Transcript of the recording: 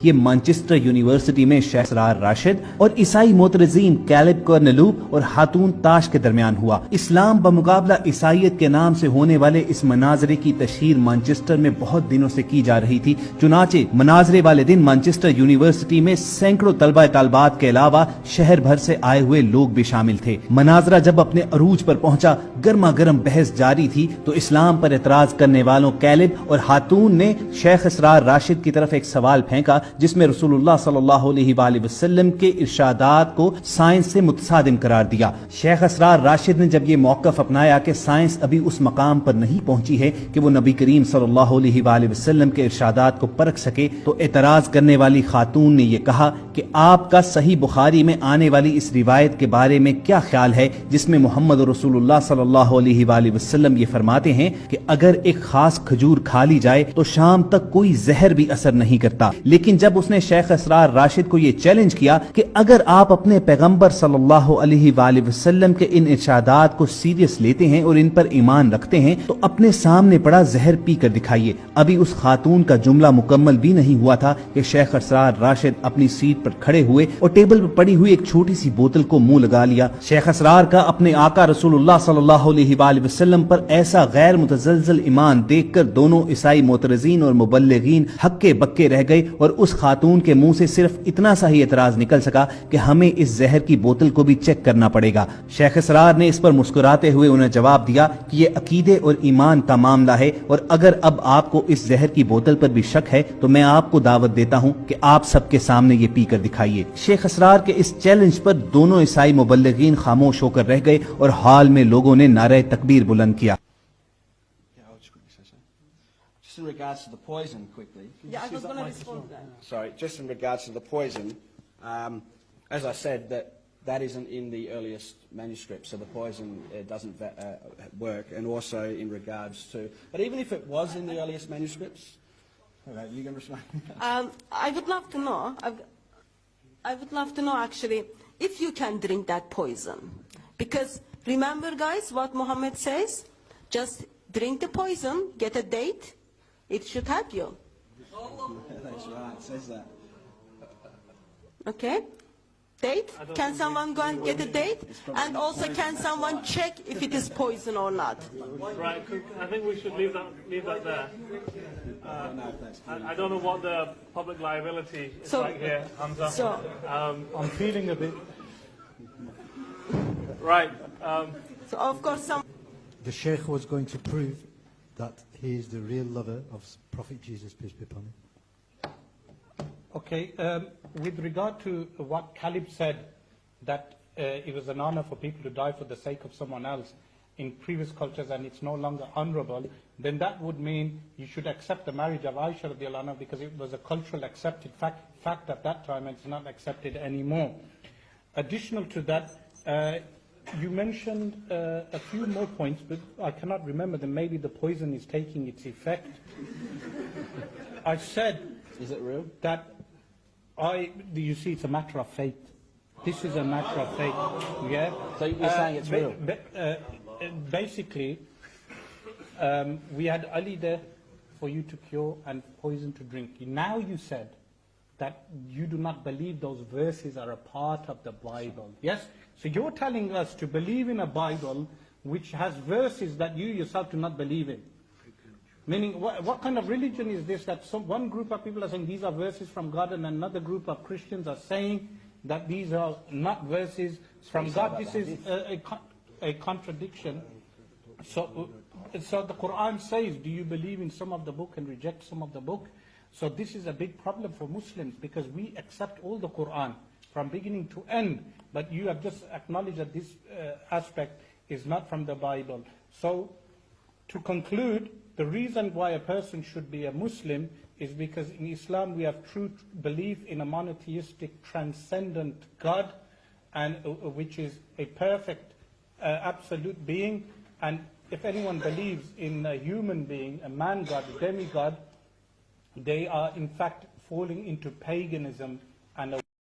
یہ Manchester university میں شیخ اسرار راشد اور عیسائی معترضین کیلب کورنلوب اور خاتون تاش کے درمیان ہوا۔ اسلام بمقابلہ عیسائیت کے نام سے ہونے والے اس مناظرے کی تشہیر مانچسٹر میں بہت دنوں سے کی جا رہی تھی۔ چنانچہ مناظرے والے دن مانچسٹر یونیورسٹی میں سینکڑوں طلبہ طالبات کے علاوہ شہر بھر سے آئے ہوئے لوگ بھی شامل تھے۔ مناظرہ جب اپنے عروج پر پہنچا، گرما گرم بحث جاری تھی تو اسلام پر اعتراض کرنے والوں کیلب اور خاتون نے شیخ اسرار راشد کی طرف ایک سوال پھینکا جس میں رسول اللہ صلی اللہ علیہ وآلہ وسلم کے ارشادات کو سائنس سے متصادم قرار دیا۔ شیخ اسرار راشد نے جب یہ موقف اپنایا کہ سائنس ابھی اس مقام پر نہیں پہنچی ہے کہ وہ نبی کریم صلی اللہ علیہ وآلہ وسلم کے ارشادات کو پرکھ سکے، تو اعتراض کرنے والی خاتون نے یہ کہا کہ آپ کا صحیح بخاری میں آنے والی اس روایت کے بارے میں کیا خیال ہے جس میں محمد رسول اللہ صلی اللہ علیہ وآلہ وسلم یہ فرماتے ہیں کہ اگر ایک خاص کھجور کھا لی جائے تو شام تک کوئی زہر بھی اثر نہیں کرتا۔ لیکن جب اس نے شیخ اسرار راشد کو یہ چیلنج کیا کہ اگر آپ اپنے پیغمبر صلی اللہ علیہ وآلہ وسلم کے ان ارشادات کو سیریس لیتے ہیں اور ان پر ایمان رکھتے ہیں تو اپنے سامنے پڑا زہر پی کر دکھائیے۔ ابھی اس خاتون کا جملہ مکمل بھی نہیں ہوا تھا کہ شیخ اسرار راشد اپنی سیٹ پر کھڑے ہوئے اور ٹیبل پر پڑی ہوئی ایک چھوٹی سی بوتل کو منہ لگا لیا۔ شیخ اسرار کا اپنے آقا رسول اللہ صلی اللہ علیہ وآلہ وسلم پر ایسا غیر متزلزل ایمان دیکھ کر دونوں عیسائی معترضین اور مبلغین ہکے بکے رہ گئے اور اس خاتون کے منہ سے صرف اتنا سا ہی اعتراض نکل سکا کہ ہمیں اس زہر کی بوتل کو بھی چیک کرنا پڑے گا۔ شیخ اسرار نے اس پر مسکراتے ہوئے انہیں جواب دیا کہ یہ عقیدے اور ایمان کا معاملہ ہے، اور اگر اب آپ کو اس زہر کی بوتل پر بھی شک ہے تو میں آپ کو دعوت دیتا ہوں کہ آپ سب کے سامنے یہ پی کر دکھائیے۔ شیخ اسرار کے اس چیلنج پر دونوں عیسائی مبلغین خاموش ہو کر رہ گئے اور حال میں لوگوں نے نعرہ تکبیر بلند کیا۔ Just in regards to the poison, quickly. Yeah, I was going to respond to that. Sorry, just in regards to the poison, as I said, that isn't in the earliest manuscript, so the poison doesn't work, and also in regards to... But even if it was in the earliest manuscripts... Okay, you can respond. I would love to know, I would love to know actually, if you can drink that poison. Because remember guys, what Muhammad says? Just drink the poison, get a date, it should help you. That's right, it says that. Okay? Date? Can someone go and get a date? And also can someone check if it is poison or not? Right, I think we should leave that there. I don't know what the public liability is like here, Hamza. I'm feeling a bit... Right. So of course some... The Sheikh was going to prove that he is the real lover of Prophet Jesus, peace be upon him. Okay, with regard to what Caleb said, that it was an honor for people to die for the sake of someone else in previous cultures and it's no longer honorable, then that would mean you should accept the marriage of Aisha radiallahu anha because it was a cultural accepted fact at that time and it's not accepted anymore. Additional to that, you mentioned a few more points, but I cannot remember them. Maybe the poison is taking its effect. I said... Is it real? That you see, it's a matter of faith. This is a matter of faith. Yeah. So you're saying it's real? Basically, we had Ali there for you to cure and poison to drink. Now you said that you do not believe those verses are a part of the Bible. Yes? So you're telling us to believe in a Bible which has verses that you yourself do not believe in. Meaning, what kind of religion is this that one group of people are saying these are verses from God and another group of Christians are saying that these are not verses from God? This is a contradiction. So the Quran says, do you believe in some of the book and reject some of the book? So this is a big problem for Muslims because we accept all the Quran from beginning to end, but you have just acknowledged that this aspect is not from the Bible. So to conclude, the reason why a person should be a Muslim is because in Islam we have true belief in a monotheistic, transcendent God, and which is a perfect, absolute being. And if anyone believes in a human being, a man-God, a demigod, they are in fact falling into paganism and